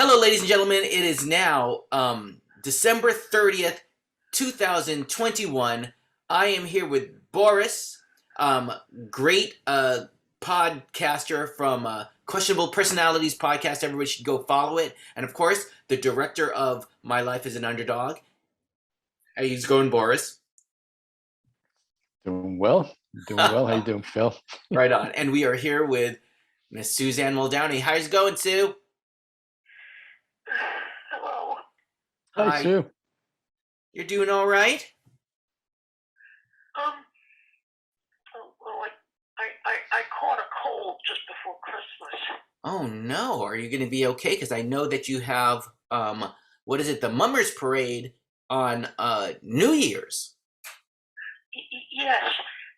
Hello, ladies and gentlemen. It is now December 30th, 2021. I am here with Boris, um, great podcaster from Questionable Personalities podcast. Everybody should go follow it. And of course, the director of My Life as an Underdog. How you going, Boris? Doing well. Doing well. How you doing, Phil? Right on. And we are here with Miss Suzanne Muldowney. How's it going, Sue? Hello. Hi, Hi. Sue. You're doing all right? Well, I caught a cold just before Christmas. Oh no, are you going to be okay? Because I know that you have what is it, the Mummers Parade on New Year's. Yes,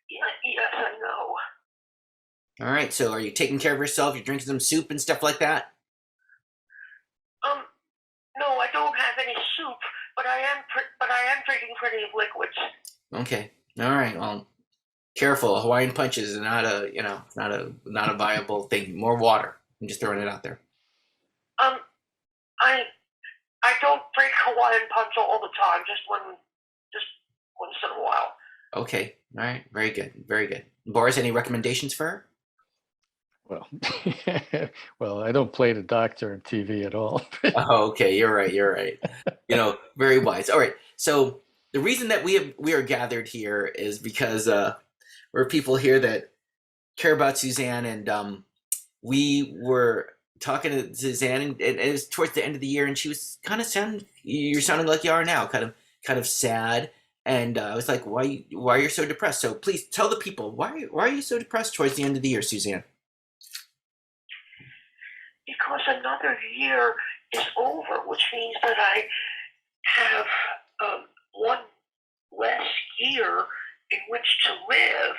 yes, I know. All right, so are you taking care of yourself? You're drinking some soup and stuff like that? No, I don't have any soup, but I am drinking plenty of liquids. Okay, all right. Well, careful. Hawaiian Punch is not a not a viable thing. More water. I'm just throwing it out there. I I don't drink Hawaiian Punch all the time, just once in a while. Okay, all right. Very good, very good. Boris, any recommendations for her? Well, well, I don't play the doctor on TV at all. Oh, okay. You're right. You're right. Very wise. All right. So the reason that we are gathered here is because we're people here that care about Suzanne, and we were talking to Suzanne, and it was towards the end of the year, and she was kind of you're sounding like you are now, kind of sad, and I was like, why you're so depressed? So please tell the people why are you so depressed towards the end of the year, Suzanne? Because another year is over, which means that I have one less year in which to live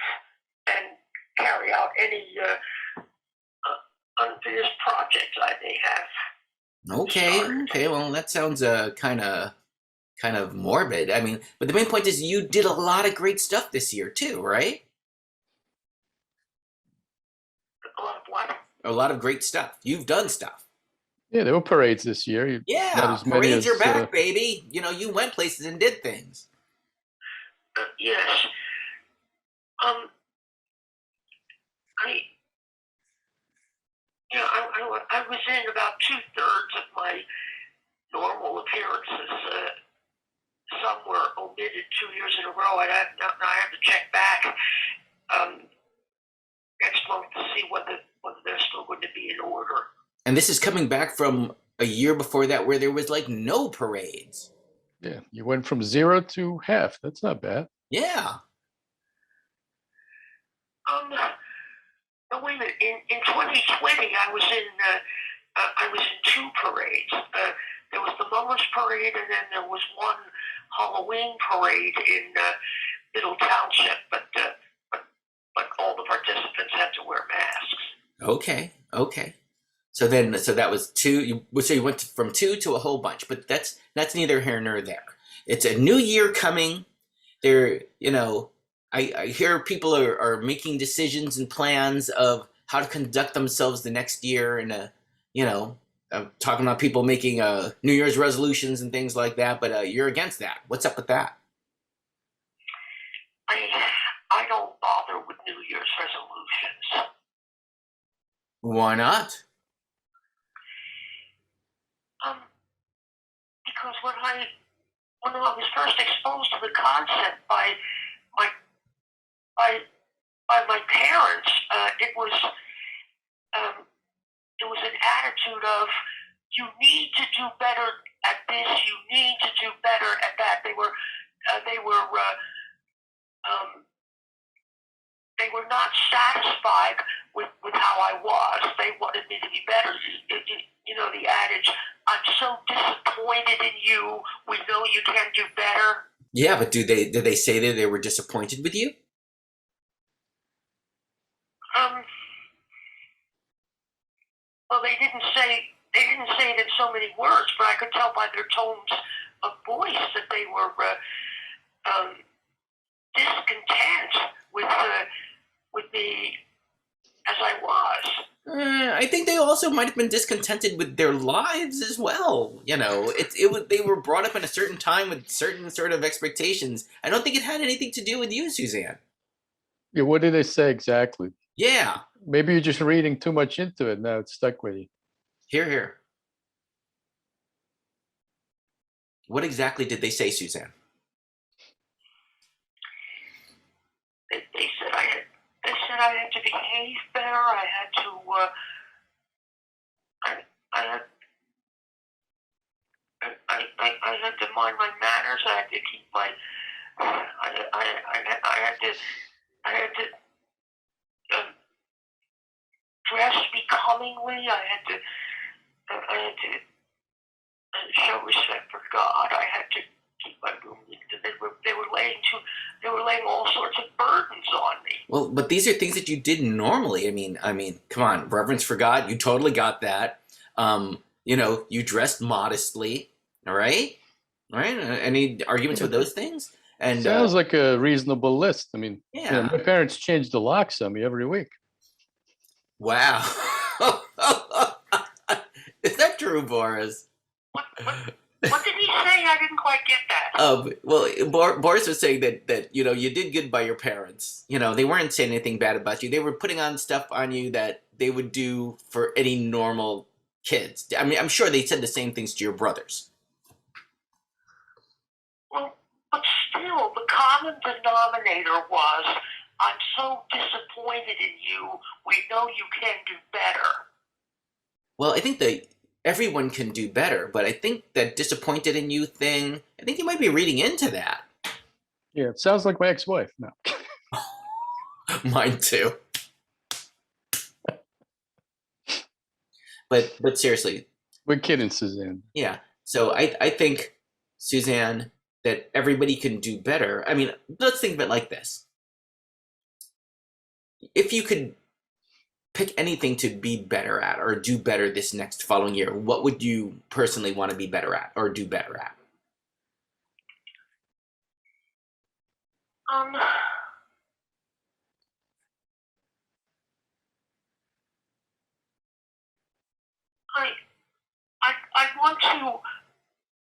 and carry out any unfinished projects I may have. Okay, Started. okay. Well, that sounds kind of morbid. I mean, but the main point is you did a lot of great stuff this year too, right? A lot of what? A lot of great stuff. You've done stuff. Yeah, there were parades this year. Not Yeah, as many parades as are back, baby. You went places and did things. Yes. I I was in about 2/3 of my normal appearances. Some were omitted 2 years in a row. Now I have to check back next month to see whether they're still going to be in order. And this is coming back from a year before that where there was like no parades. Yeah, you went from 0 to half. That's not bad. Yeah. No, wait a minute. In 2020, I was in two parades. There was the Mummers Parade, and then there was one Halloween parade in Middle Township. But all the participants had to wear masks. Okay. So that was two. So you went from two to a whole bunch, but that's neither here nor there. It's a new year coming. I hear people are making decisions and plans of how to conduct themselves the next year, and I'm talking about people making New Year's resolutions and things like that. But you're against that. What's up with that? I don't bother with New Year's resolutions. Why not? Because when I was first exposed to the concept by my parents, it was an attitude of you need to do better at this, you need to do better at that. They were not satisfied with how I was. They wanted me to be better. The adage, I'm so disappointed in you, we know you can do better. Yeah, but did they say that they were disappointed with you? Well, they didn't say it in so many words, but I could tell by their tones of voice that they were discontent with me as I was. I think they also might have been discontented with their lives as well. You know, they were brought up in a certain time with certain sort of expectations. I don't think it had anything to do with you, Suzanne. Yeah, what did they say exactly? Yeah, Maybe you're just reading too much into it. Now it's stuck with you. here. What exactly did they say, Suzanne? They said I had to behave better. I had to. I had. I had to mind my manners. I had to keep my. I had to dress becomingly. I had to show respect for God. I had to keep my room. They were laying all sorts of burdens on me. Well, but these are things that you did normally. I mean, come on, reverence for God. You totally got that. You know, you dressed modestly. All right. Any arguments with those things? And Sounds like a reasonable list. I mean, yeah. my parents change the locks on me every week. Wow. Is that true, Boris? What did he say? I didn't quite get that. Well, Boris was saying that you know you did good by your parents. You know they weren't saying anything bad about you. They were putting on stuff on you that they would do for any normal kids. I mean, I'm sure they said the same things to your brothers. Well, but still, the common denominator was, I'm so disappointed in you. We know you can do better. Well, I think that everyone can do better, but I think that disappointed in you thing, I think you might be reading into that. Yeah, it sounds like my ex-wife. No. Mine too. But seriously. We're kidding, Suzanne. Yeah. So I think, Suzanne, that everybody can do better. I mean, let's think of it like this. If you could pick anything to be better at or do better this next following year, what would you personally want to be better at or do better at?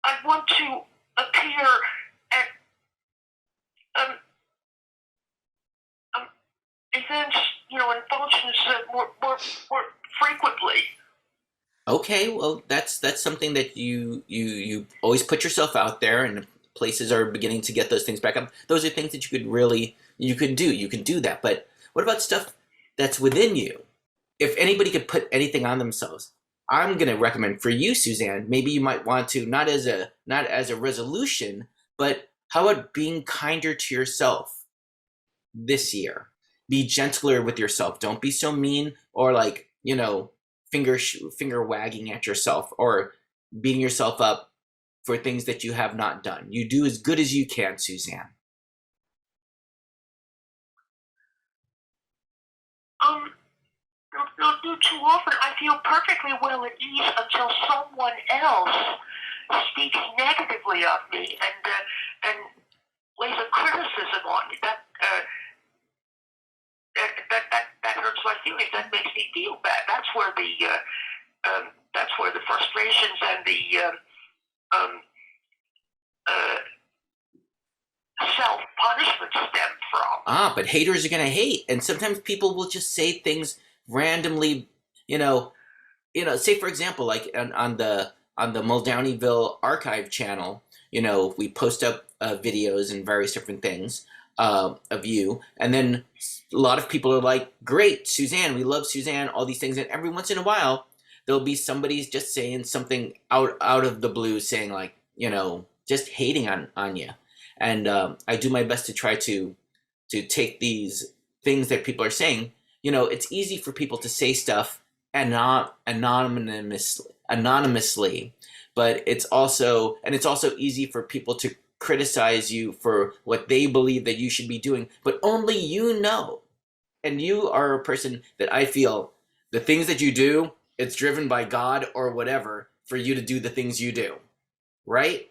I want to appear at events, and functions more frequently. Okay, well, that's something that you always put yourself out there, and places are beginning to get those things back up. Those are things that you could do. You can do that. But what about stuff that's within you? If anybody could put anything on themselves, I'm going to recommend for you, Suzanne, maybe you might want to, not as a resolution, but how about being kinder to yourself this year? Be gentler with yourself. Don't be so mean or like, finger wagging at yourself or beating yourself up for things that you have not done. You do as good as you can, Suzanne. Not too often. I feel perfectly well at ease until someone else speaks negatively of me and lays a criticism on me. That hurts my feelings. That makes me feel bad. That's where the frustrations and the self-punishment stem from. But haters are gonna hate, and sometimes people will just say things randomly. Say for example, like on the Muldowneyville archive channel, we post up videos and various different things of you, and then a lot of people are like, "Great, Suzanne, we love Suzanne," all these things, and every once in a while there'll be somebody's just saying something out of the blue, saying like, just hating on you, and I do my best to try to take these things that people are saying. It's easy for people to say stuff anonymously, but it's also easy for people to criticize you for what they believe that you should be doing, but only you know. And you are a person that I feel the things that you do, it's driven by God or whatever for you to do the things you do, right?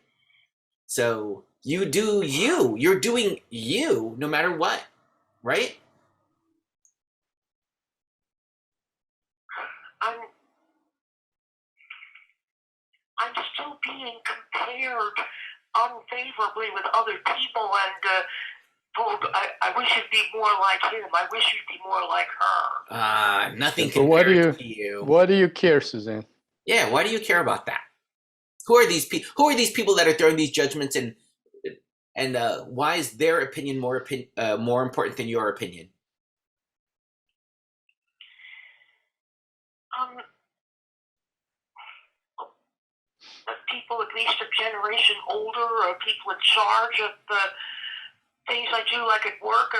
So you do you. You're doing you no matter what, right? I'm still being compared unfavorably with other people, and told, I wish you'd be more like him. I wish you'd be more like her. Nothing But why do compares you to you. why do you care, Suzanne? Yeah, why do you care about that? Who are these people? Who are these people that are throwing these judgments, and why is their opinion more important than your opinion? People at least a generation older, or people in charge of the things I do, like at work,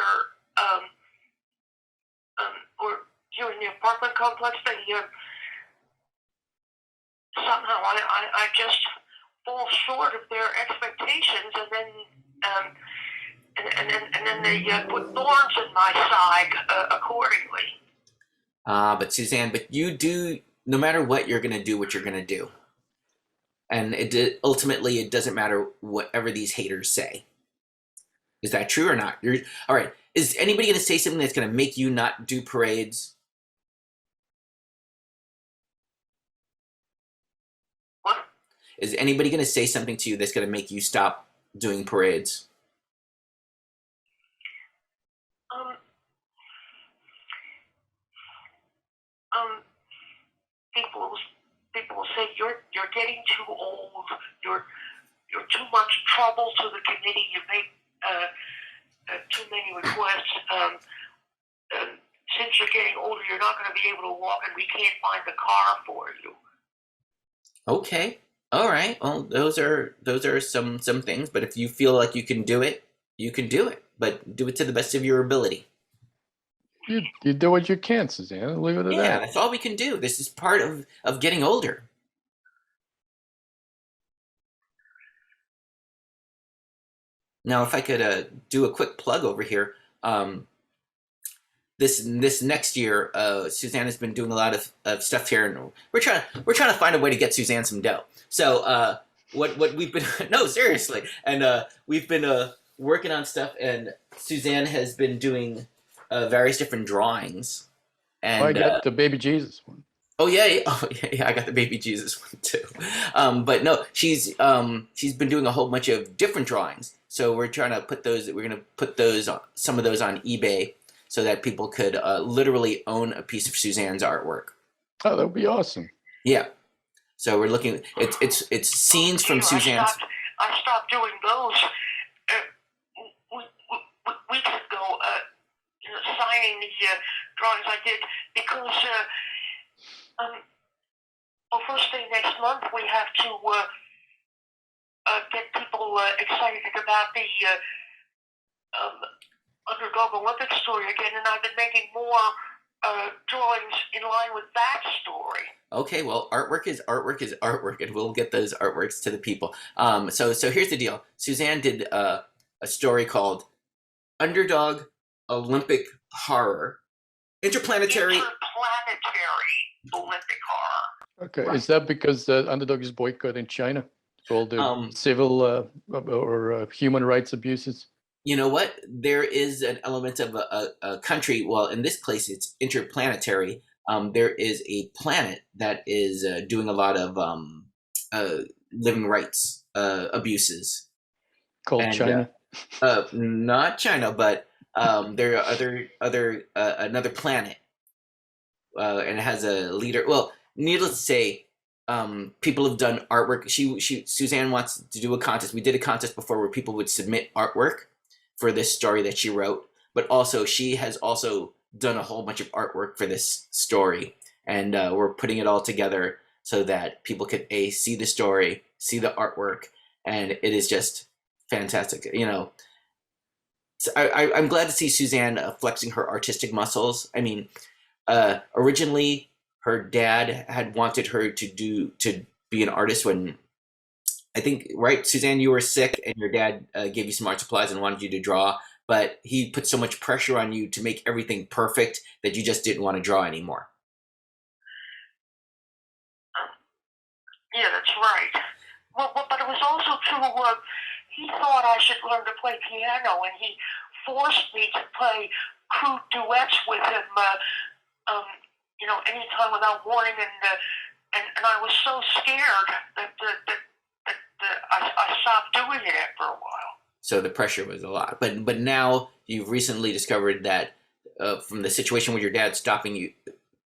or here in the apartment complex, they somehow I just fall short of their expectations, and then they put thorns in my side accordingly. But Suzanne, you do, no matter what, you're going to do what you're going to do. And ultimately, it doesn't matter whatever these haters say. Is that true or not? All right. Is anybody going to say something that's going to make you not do parades? What? Is anybody going to say something to you that's going to make you stop doing parades? People will say you're getting too old. You're too much trouble to the committee. You make too many requests. Since you're getting older, you're not going to be able to walk, and we can't find the car for you. Okay. All right. Well, those are some things. But if you feel like you can do it, you can do it. But do it to the best of your ability. You do what you can, Suzanne. Leave it at Yeah, that. that's all we can do. This is part of getting older. Now, if I could do a quick plug over here, this next year, Suzanne has been doing a lot of stuff here, and we're trying to find a way to get Suzanne some dough. So what we've been no, seriously, and we've been working on stuff, and Suzanne has been doing various different drawings. And I got the baby Jesus one. Oh yeah, I got the baby Jesus one too. But no, she's been doing a whole bunch of different drawings. So we're trying to put those. We're gonna put some of those on eBay so that people could literally own a piece of Suzanne's artwork. Oh, that would be awesome. Yeah. So we're looking. It's scenes from Suzanne's. I stopped doing those weeks ago. Signing the drawings I did because. First thing next month, we have to get people excited about the Underdog Olympic story again, and I've been making more drawings in line with that story. Okay, well, artwork is artwork, and we'll get those artworks to the people. So here's the deal. Suzanne did a story called Underdog Olympic Horror. Interplanetary Olympic horror. Okay, Right. Is that because the underdog is boycotting China for all the civil or human rights abuses? You know what? There is an element of a country. Well, in this place, it's interplanetary. There is a planet that is doing a lot of living rights abuses. Called China? Not China, but there are another planet, and it has a leader. Well, needless to say, people have done artwork. Suzanne wants to do a contest. We did a contest before where people would submit artwork for this story that she wrote, but also she has also done a whole bunch of artwork for this story, and we're putting it all together so that people could see the story, see the artwork, and it is just fantastic. So I'm glad to see Suzanne flexing her artistic muscles. I mean, originally her dad had wanted her to be an artist when, I think, right, Suzanne, you were sick and your dad gave you some art supplies and wanted you to draw, but he put so much pressure on you to make everything perfect that you just didn't want to draw anymore. Yeah, that's right. Well, but it was also true. He thought I should learn to play piano, and he forced me to play crude duets with him. Anytime without warning, and I was so scared that doing it after a while. So the pressure was a lot. But now you've recently discovered that from the situation with your dad stopping you,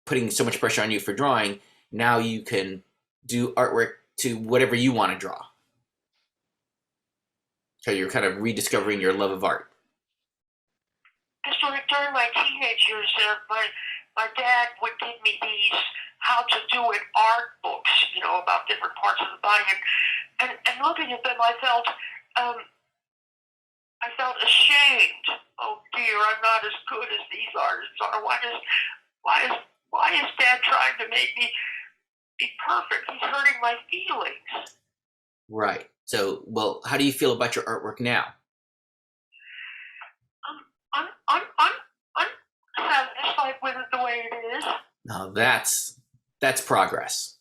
putting so much pressure on you for drawing, now you can do artwork to whatever you want to draw. So you're kind of rediscovering your love of art. Because during my teenage years, my dad would give me these how to do it art books, about different parts of the body. And looking at them, I felt ashamed. Oh dear, I'm not as good as these artists are. Why is Dad trying to make me be perfect? He's hurting my feelings. Right. So, well, how do you feel about your artwork now? I'm satisfied with it the way it is. Now that's progress.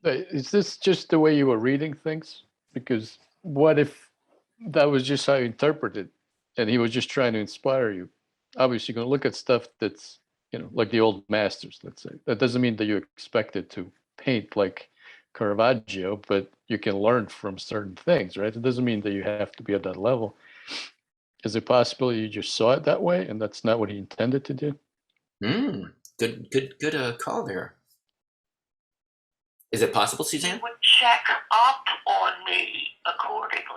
Is this just the way you were reading things? Because what if that was just how you interpreted, and he was just trying to inspire you? Obviously, you're going to look at stuff that's, like the old masters, let's say. That doesn't mean that you expect it to paint like Caravaggio, but you can learn from certain things, right? It doesn't mean that you have to be at that level. Is it possible you just saw it that way, and that's not what he intended to do? Good call there. Is it possible, Suzanne? He would check up on me accordingly.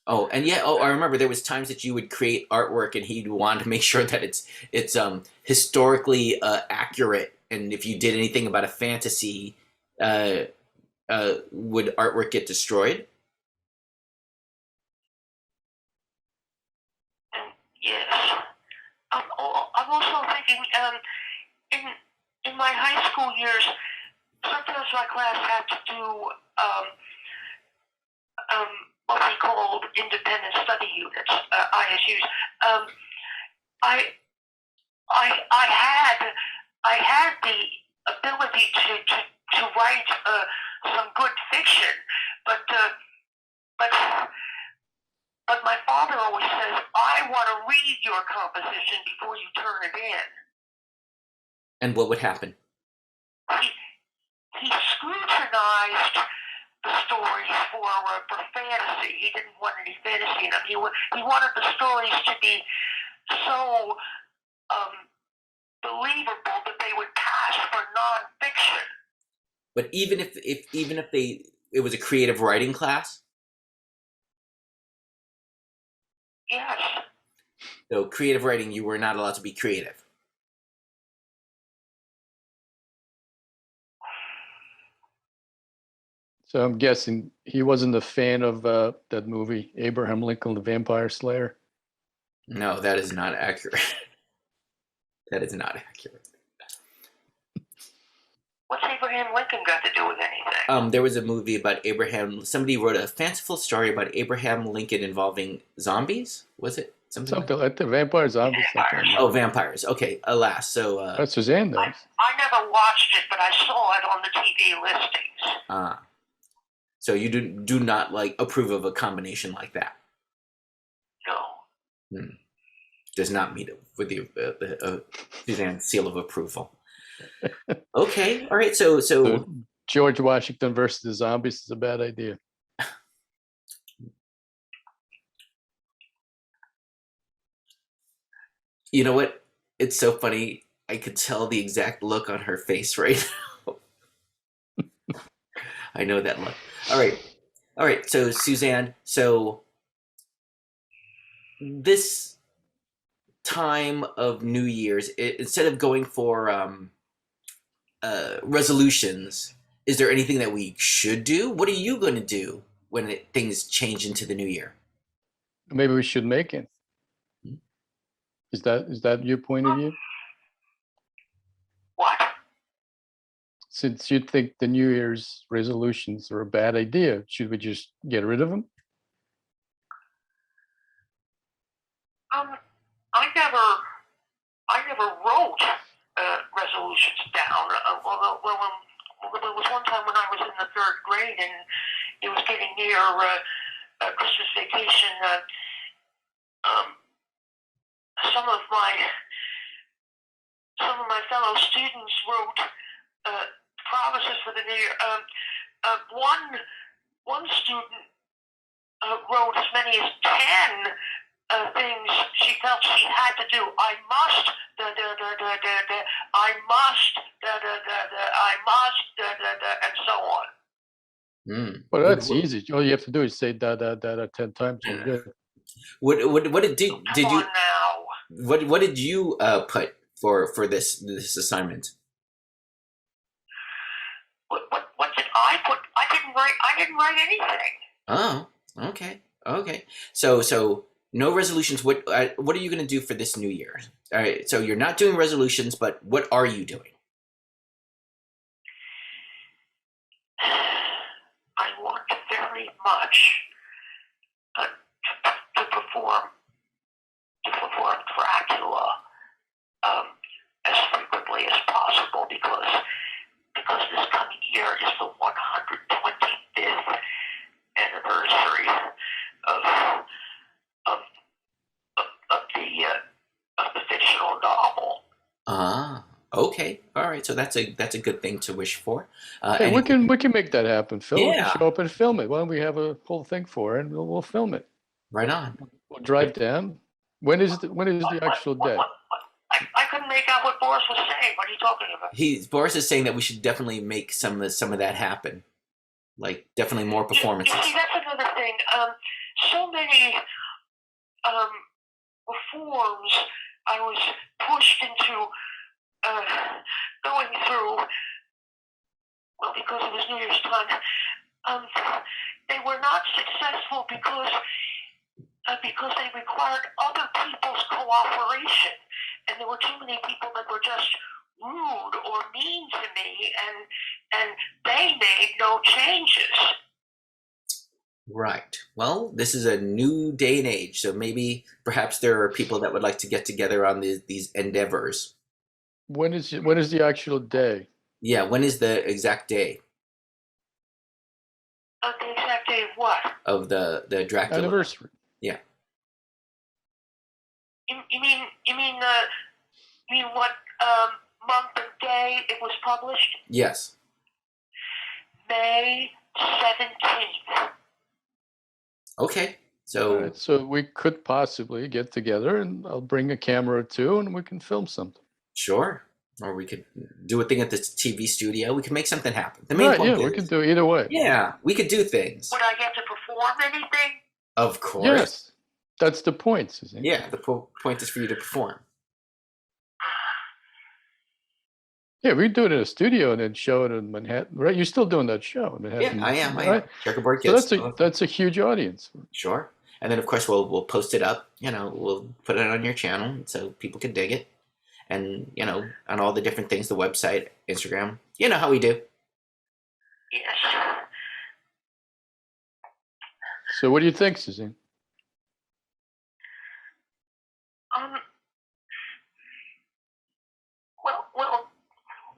Oh, and yeah. Oh, I remember there was times that you would create artwork, and he'd want to make sure that it's historically accurate. And if you did anything about a fantasy, would artwork get destroyed? Yes. I'm also thinking, in my high school years, sometimes my class had to do what we called independent study units, ISUs. I had the ability to write some good fiction, but my father always says, I want to read your composition before you turn it in. And what would happen? He scrutinized the stories for fantasy. He didn't want any fantasy in them. He wanted the stories to be so believable that they would pass for nonfiction. But even if it was a creative writing class? Yes. So creative writing, you were not allowed to be creative. So I'm guessing he wasn't a fan of that movie, Abraham Lincoln, the Vampire Slayer. No, that is not accurate. That is not accurate. What's Abraham Lincoln got to do with anything? There was a movie about Abraham. Somebody wrote a fanciful story about Abraham Lincoln involving zombies. Was it something like the vampire zombies? Oh, vampires. Okay, alas. So Suzanne knows. I never watched it, but I saw it on the TV listings. So you do not approve of a combination like that? No. Does not meet with the Suzanne's seal of approval. Okay, all right. So George Washington versus the zombies is a bad idea. You know what? It's so funny. I could tell the exact look on her face right now. I know that look. All right. So Suzanne, this time of New Year's, instead of going for resolutions, is there anything that we should do? What are you going to do when things change into the new year? Maybe we should make it. Is that your point of view? What? Since you think the New Year's resolutions are a bad idea, should we just get rid of them? I never wrote resolutions down. Although there was one time when I was in the third grade and it was getting near Christmas vacation. Some of my fellow students wrote promises for the new year. one student wrote as many as 10 things she felt she had to do. I must, I must, I must, and so on. Well, that's easy. All you have to do is say da 10 times. You're good. What did you Come on now. what did you put for this assignment? What did I put? I didn't write anything. Oh, okay. So no resolutions. What are you going to do for this new year? All right. So you're not doing resolutions, but what are you doing? I want very much to perform Dracula as frequently as possible because this coming year is the 125th anniversary of the fictional novel. Ah, okay, all right. So that's a good thing to wish for. Hey, we can make that happen, Phil. We Yeah. can show up and film it. Why don't we have a whole thing for it, and we'll film it. Right on. We'll drive down. When is the actual day? I couldn't make out what Boris was saying. What are you talking about? Boris is saying that we should definitely make some of that happen. Like definitely more performances. You see, that's another thing. So many reforms I was pushed into going through. Well, because it was New Year's time, they were not successful because they required other people's cooperation, and there were too many people that were just rude or mean to me, and they made no changes. Right. Well, this is a new day and age, so maybe perhaps there are people that would like to get together on these endeavors. When is the actual day? Yeah, when is the exact day? The exact day of what? Of the Dracula anniversary. Yeah. You mean what month and day it was published? Yes. May 17th. Okay. So Right, so we could possibly get together, and I'll bring a camera or two, and we can film something. sure. Or we could do a thing at the TV studio. We could make something happen. The Right, main yeah, point we is, can do either way. yeah, we could do things. Would I get to perform anything? Of course. Yes, that's the point, Suzanne. Yeah, the point is for you to perform. Yeah, we do it in a studio and then show it in Manhattan, right? You're still doing that show in Manhattan. Yeah, I am. Right? Checkerboard So Kids. that's a huge audience. Sure. And then of course we'll post it up. We'll put it on your channel so people can dig it. And on all the different things, the website, Instagram. You know how we do. Yes. So what do you think, Suzanne?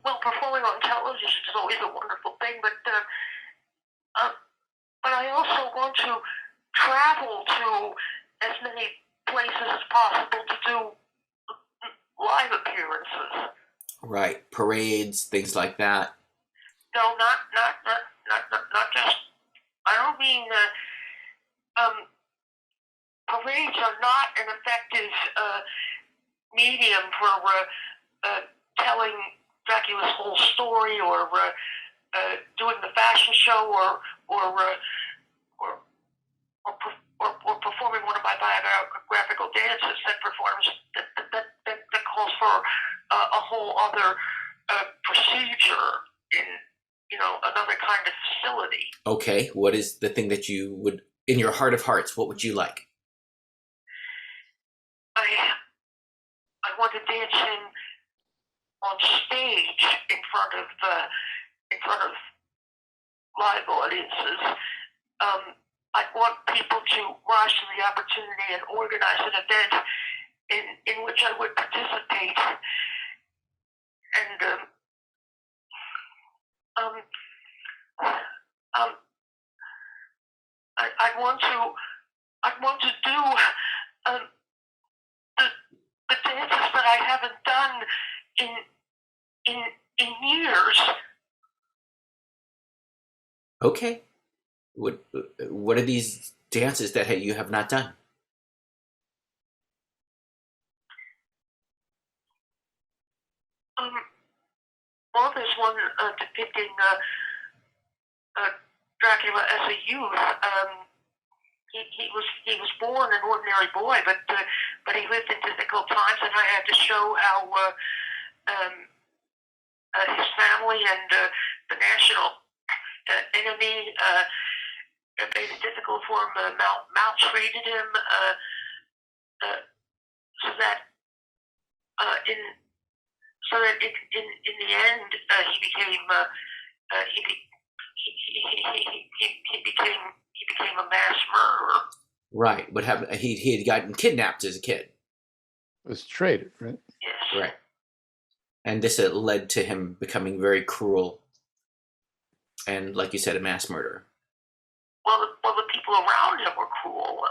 Well, performing on television is always a wonderful thing, but I also want to travel to as many places as possible to do live appearances. Right. Parades, things like that. No, not just. I don't mean parades are not an effective medium for telling Dracula's whole story, or doing the fashion show, or performing one of my biographical dances that calls for a whole other procedure in another kind of facility. Okay. What is the thing that you would, in your heart of hearts, what would you like? I want to dance on stage in front of live audiences. I want people to rise to the opportunity and organize an event in which I would participate. And I'd want to do the dances that I haven't done in years. Okay. What are these dances that you have not done? Um, well, there's one depicting Dracula as a youth. He was born an ordinary boy, but he lived in difficult times, and I had to show how his family and the national enemy made it difficult for him, maltreated him, so that in in the end he became he became a mass murderer. Right. What happened? He had gotten kidnapped as a kid. It was traded, right? Yes. Right. And this led to him becoming very cruel and, like you said, a mass murderer. Well, the people around him were cruel.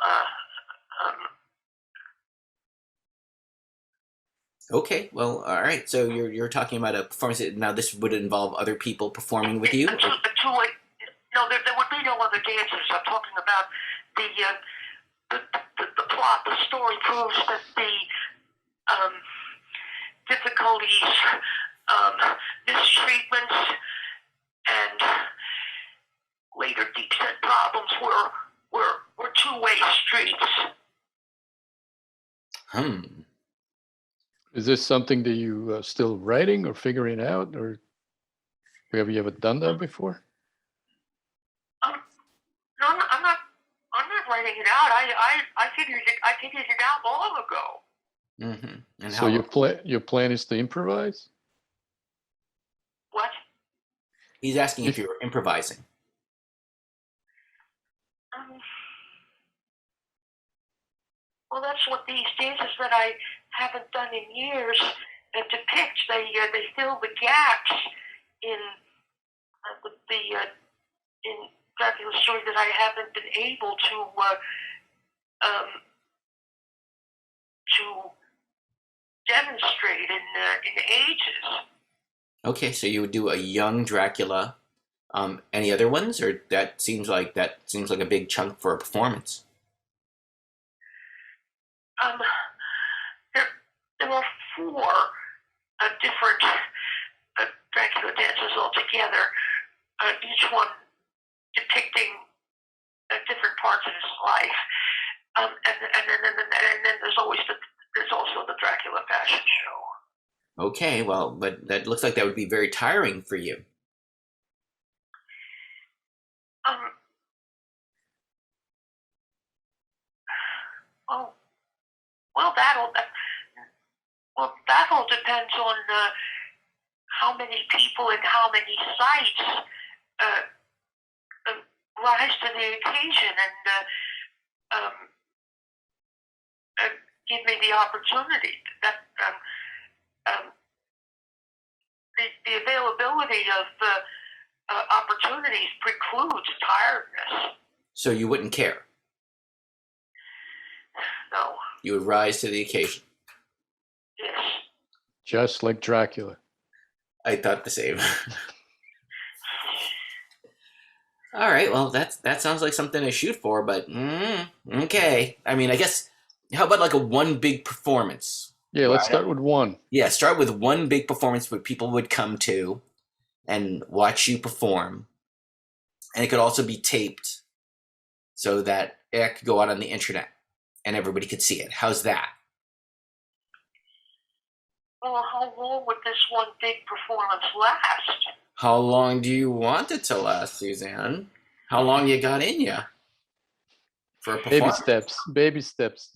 Okay, well, all right. So you're talking about a performance. Now, this would involve other people performing with you? No, there would be no other dancers. I'm talking about the plot. The story proves that the difficulties, mistreatments, and later deep set problems were two-way streets. Is this something that you still writing or figuring out, or have you ever done that before? No, I'm not writing it out. I figured it out long ago. Mm-hmm. And so your plan is to improvise? What? He's asking if you're improvising. Well, that's what these dances that I haven't done in years depict. They fill the gaps in in Dracula's story that I haven't been able to demonstrate in ages. Okay, so you would do a young Dracula. Any other ones, or that seems like a big chunk for a performance? There are four different Dracula dances altogether, each one depicting different parts of his life, and then there's also the Dracula fashion show. Okay, well, but that looks like that would be very tiring for you. That all depends on how many people and how many sites rise to the occasion and give me the opportunity. That the availability of opportunities precludes tiredness. So you wouldn't care? No. You would rise to the occasion? Yes. Just like Dracula. I thought the same. All right, well, that sounds like something to shoot for, but okay. I mean, I guess, how about like a one big performance? Yeah, let's start with one. Yeah, start with one big performance where people would come to and watch you perform. And it could also be taped so that it could go out on the internet and everybody could see it. How's that? Well, how long would this one big performance last? How long do you want it to last, Suzanne? How long you got in you for a performance? Baby steps.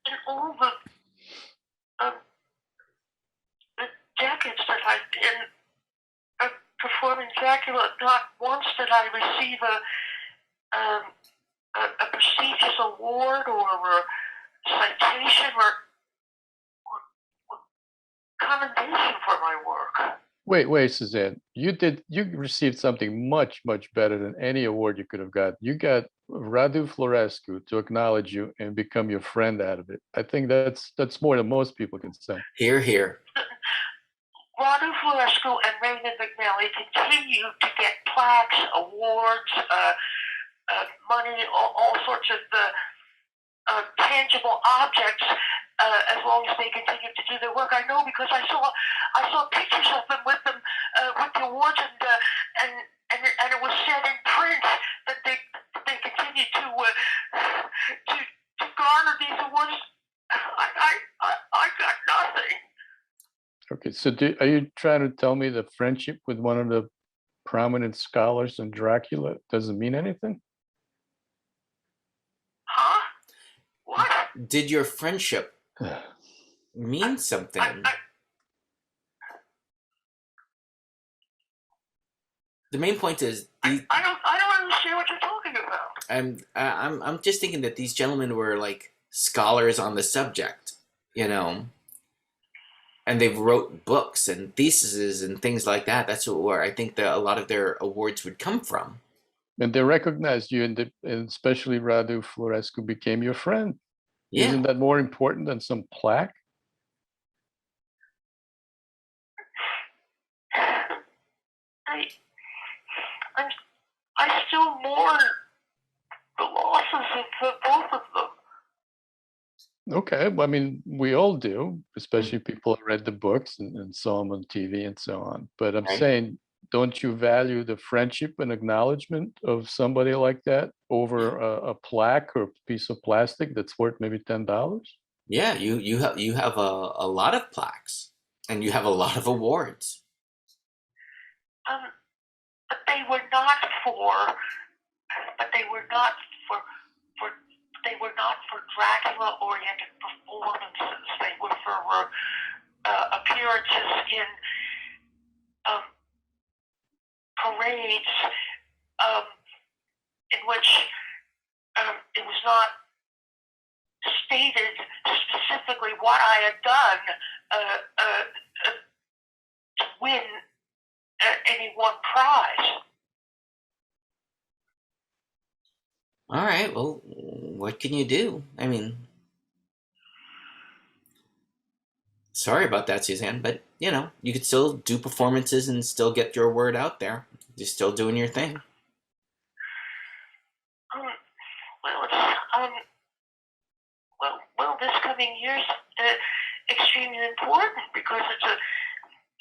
In all the decades that I've been performing Dracula, not once did I receive a prestigious award or a citation or commendation for my work. Wait, Suzanne. You received something much, much better than any award you could have got. You got Radu Florescu to acknowledge you and become your friend out of it. I think that's more than most people can say. Here, here. Radu Florescu and Raymond McNally continue to get plaques, awards, money, all sorts of tangible objects, as long as they continue to do their work. I know because I saw pictures of them with the awards, and it was said in print that they continue to garner these awards. I got nothing. Okay, so are you trying to tell me the friendship with one of the prominent scholars in Dracula doesn't mean anything? Huh? What? Did your friendship mean something? The main point is I don't understand what you're talking about. I'm just thinking that these gentlemen were like scholars on the subject, you know, and they've wrote books and theses and things like that. That's where I think that a lot of their awards would come from. And they recognized you, and especially Radu Florescu became your friend. Yeah. Isn't that more important than some plaque? I still mourn the losses of both of them. Okay, well, I mean, we all do, especially people who read the books and saw them on TV and so on. But I'm Right. saying, don't you value the friendship and acknowledgement of somebody like that over a plaque or a piece of plastic that's worth maybe $10? Yeah, you have a lot of plaques and you have a lot of awards. But they were not for Dracula-oriented performances. They were for appearances in parades in which it was not stated specifically what I had done to win any one prize. All right, well, what can you do? I mean, sorry about that, Suzanne, but you know, you could still do performances and still get your word out there. You're still doing your thing. Well, this coming year's extremely important because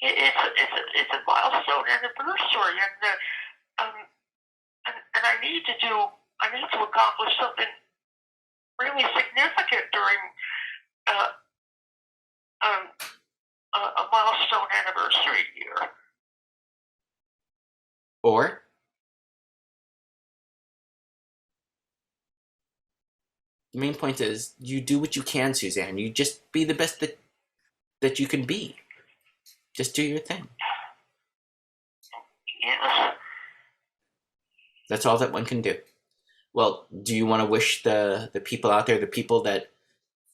it's a milestone anniversary, and I need to accomplish something really significant during a milestone anniversary year. Or the main point is you do what you can, Suzanne. You just be the best that you can be. Just do your thing. Yes. That's all that one can do. Well, do you want to wish the people out there, the people that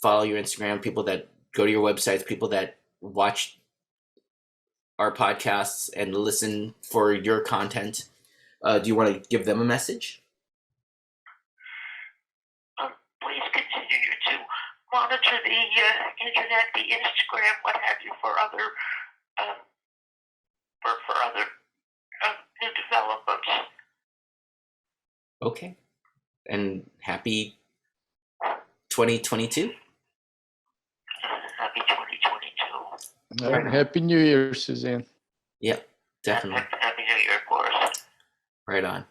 follow your Instagram, people that go to your websites, people that watch our podcasts and listen for your content, do you want to give them a message? Please continue to monitor the internet, the Instagram, what have you, for other new developments. Okay. And happy 2022. Happy 2022. All right, Happy New Year, Suzanne. Yep, definitely. Happy New Year, of course. Right on.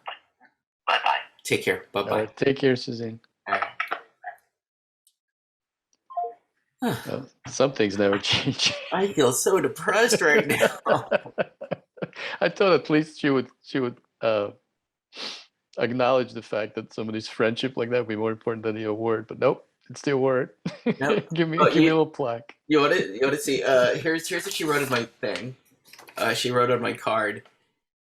Bye-bye. Take care. Bye-bye. All right, take care, Suzanne. Well, some things never change. I feel so depressed right now. I thought at least she would acknowledge the fact that somebody's friendship like that would be more important than the award, but nope, it's the award. Nope. give me a little plaque. You want to see? Here's what she wrote in my thing. She wrote on my card.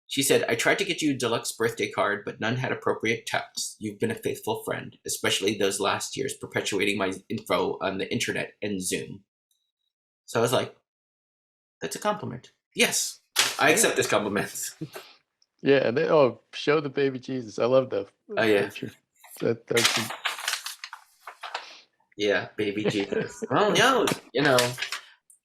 She said, "I tried to get you a deluxe birthday card, but none had appropriate text. You've been a faithful friend, especially those last years, perpetuating my info on the internet and Zoom." So I was like, "That's a compliment." Yes. I accept this compliments. Yeah, and show the baby Jesus. I love that yeah. picture. That's Yeah, baby Jesus. Well, no,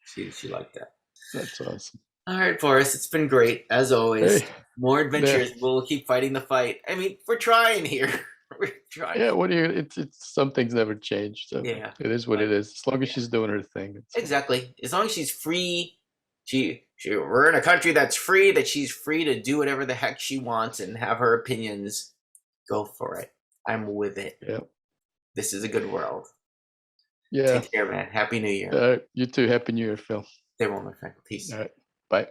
she liked that. that's awesome. All right, Forrest, it's been great as always. Hey, More adventures. We'll keep fighting the fight. I mean, we're trying here. We're trying. yeah. What do you? It's some things never change. So Yeah. it is what it is. As long as Yeah. she's doing her thing. Exactly. As long as she's free, we're in a country that's free. That she's free to do whatever the heck she wants and have her opinions. Go for it. I'm with it. Yeah. This is a good world. Yeah. Take care, man. Happy New Year. You too. Happy New Year, Phil. Stay warm, my friend. Peace. All right. Bye.